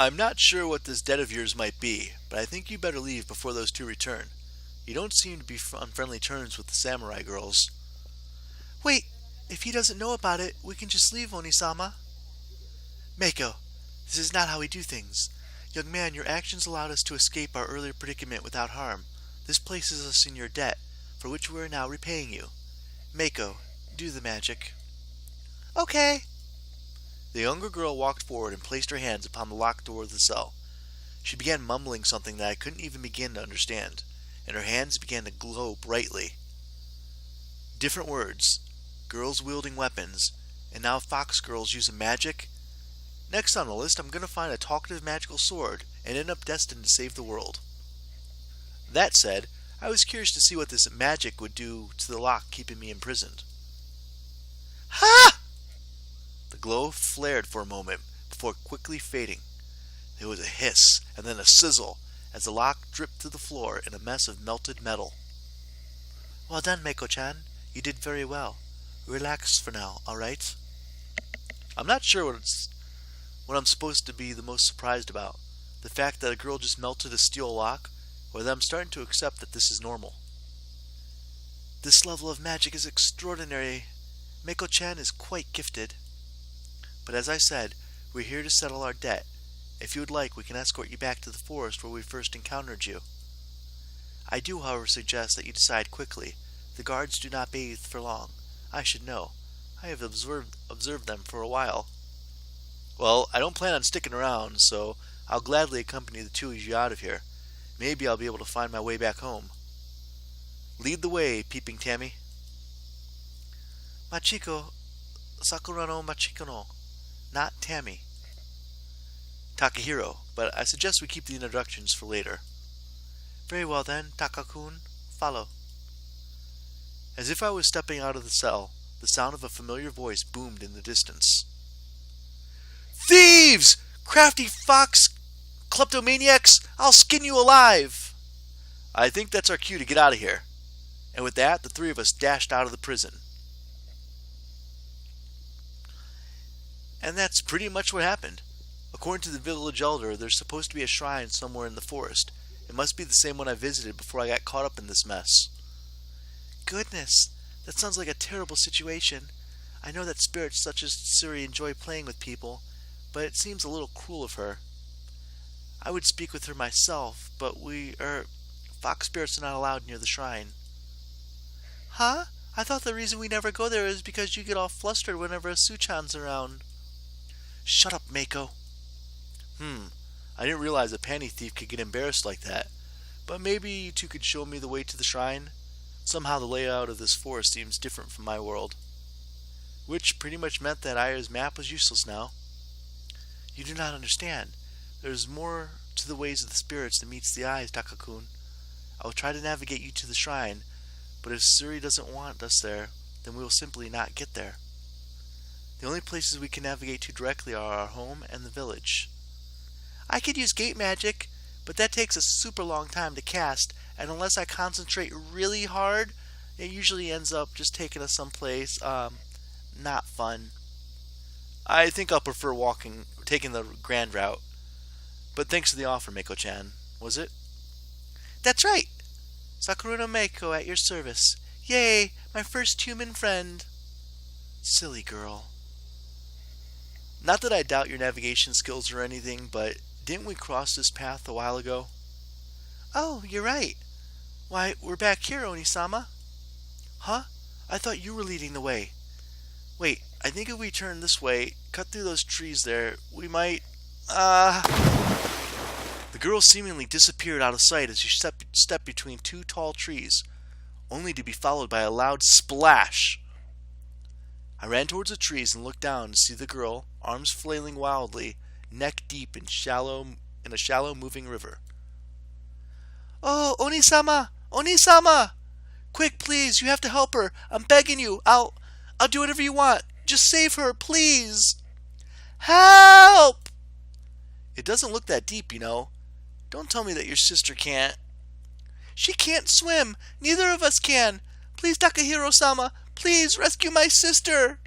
I'm not sure what this debt of yours might be, but I think you better leave before those two return. You don't seem to be on friendly terms with the samurai girls. Wait, if he doesn't know about it, we can just leave, Onisama. Mako, this is not how we do things. Young man, your actions allowed us to escape our earlier predicament without harm. This places us in your debt, for which we are now repaying you. Mako, do the magic. Okay. The younger girl walked forward and placed her hands upon the locked door of the cell. She began mumbling something that I couldn't even begin to understand, and her hands began to glow brightly. Different words, girls wielding weapons, and now fox girls using magic. Next on the list, I'm going to find a talkative magical sword and end up destined to save the world. That said, I was curious to see what this magic would do to the lock keeping me imprisoned. Ha! The glow flared for a moment before quickly fading. There was a hiss and then a sizzle as the lock dripped to the floor in a mess of melted metal. Well done, Mako-chan. You did very well. Relax for now, alright? I'm not sure what I'm supposed to be the most surprised about. The fact that a girl just melted a steel lock, or that I'm starting to accept that this is normal. This level of magic is extraordinary. Mako-chan is quite gifted. But as I said, we're here to settle our debt. If you would like, we can escort you back to the forest where we first encountered you. I do, however, suggest that you decide quickly. The guards do not bathe for long. I should know. I have observed them for a while. Well, I don't plan on sticking around, so I'll gladly accompany the two of you out of here. Maybe I'll be able to find my way back home. Lead the way, Peeping Tammy. Machiko, Sakura no Machiko no, not Tammy. Takahiro, but I suggest we keep the introductions for later. Very well then, Taka-kun, follow. As if I was stepping out of the cell, the sound of a familiar voice boomed in the distance. Thieves! Crafty fox kleptomaniacs! I'll skin you alive! I think that's our cue to get out of here. And with that, the three of us dashed out of the prison. And that's pretty much what happened. According to the village elder, there's supposed to be a shrine somewhere in the forest. It must be the same one I visited before I got caught up in this mess. Goodness, that sounds like a terrible situation. I know that spirits such as Suri enjoy playing with people, but it seems a little cruel of her. I would speak with her myself, but fox spirits are not allowed near the shrine. Huh? I thought the reason we never go there is because you get all flustered whenever a Suchan's around. Shut up, Mako. I didn't realize a panty thief could get embarrassed like that. But maybe you two could show me the way to the shrine? Somehow the layout of this forest seems different from my world. Which pretty much meant that Aya's map was useless now. You do not understand. There's more to the ways of the spirits than meets the eyes, Taka-kun. I will try to navigate you to the shrine, but if Suri doesn't want us there, then we will simply not get there. The only places we can navigate to directly are our home and the village. I could use gate magic, but that takes a super long time to cast, and unless I concentrate really hard, it usually ends up just taking us someplace, not fun. I think I'll prefer taking the grand route. But thanks for the offer, Mako-chan. Was it? That's right! Sakura no Mako at your service. Yay, my first human friend. Silly girl. Not that I doubt your navigation skills or anything, but didn't we cross this path a while ago? Oh, you're right. Why, we're back here, Onisama. Huh? I thought you were leading the way. Wait, I think if we turn this way, cut through those trees there, we might... The girl seemingly disappeared out of sight as she stepped between two tall trees, only to be followed by a loud splash. I ran towards the trees and looked down to see the girl, arms flailing wildly, neck deep in a shallow moving river. Oh, Onisama! Onisama! Quick, please, you have to help her. I'm begging you. I'll do whatever you want. Just save her, please. Help! It doesn't look that deep, you know. Don't tell me that your sister can't. She can't swim. Neither of us can. Please, Takahiro-sama, please rescue my sister.